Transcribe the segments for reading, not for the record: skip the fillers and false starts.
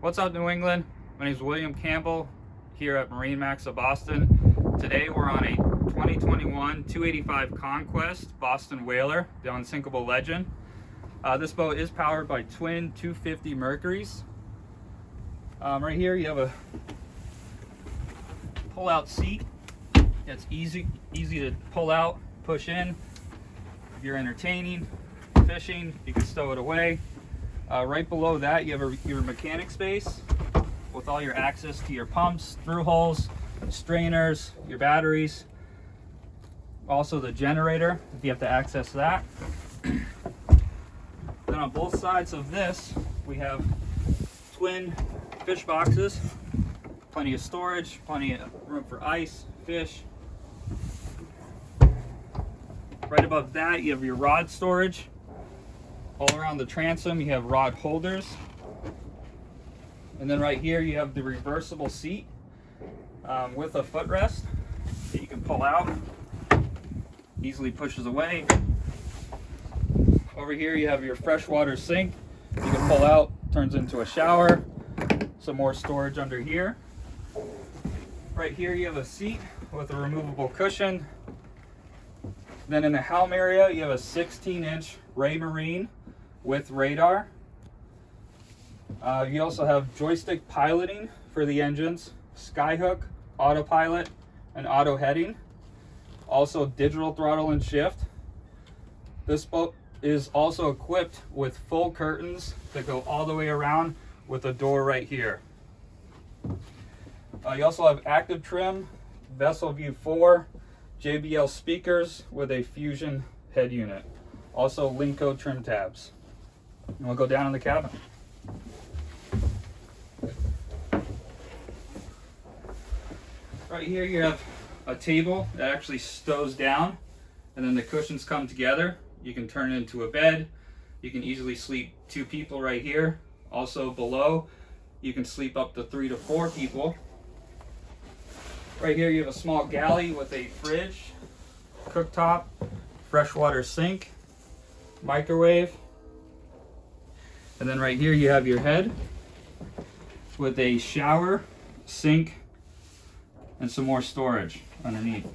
What's up, New England? My name is William Campbell here at MarineMax of Boston. Today we're on a 2021 285 Conquest Boston whaler, the unsinkable legend. This boat is powered by twin 250 Mercuries. Right here you have a pull-out seat. It's easy to pull out, push in. If you're entertaining, fishing, you can stow it away. Right below that you have your mechanic space with all your access to your pumps, through holes, strainers, your batteries, also the generator if you have to access that. Then on both sides of this we have twin fish boxes, plenty of storage, plenty of room for ice, fish. Right above that you have your rod storage. All around the transom you have rod holders. And then right here you have the reversible seat with a footrest that you can pull out. Easily pushes away. Over here you have your freshwater sink. You can pull out, turns into a shower. Some more storage under here. Right here you have a seat with a removable cushion. Then in the helm area you have a 16-inch Raymarine with radar. You also have joystick piloting for the engines, skyhook, autopilot, and auto heading. Also digital throttle and shift. This boat is also equipped with full curtains that go all the way around with a door right here. You also have active trim, Vessel View 4, JBL speakers with a Fusion head unit. Also Linco trim tabs. And we'll go down in the cabin. Right here you have a table that actually stows down, and then the cushions come together. You can turn it into a bed. You can easily sleep 2 people right here. Also below you can sleep up to 3 to 4 people. Right here you have a small galley with a fridge, cooktop, freshwater sink, microwave. And then right here you have your head with a shower, sink, and some more storage underneath.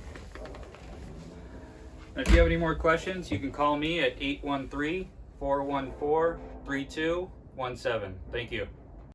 And if you have any more questions, you can call me at 813-414-3217. Thank you.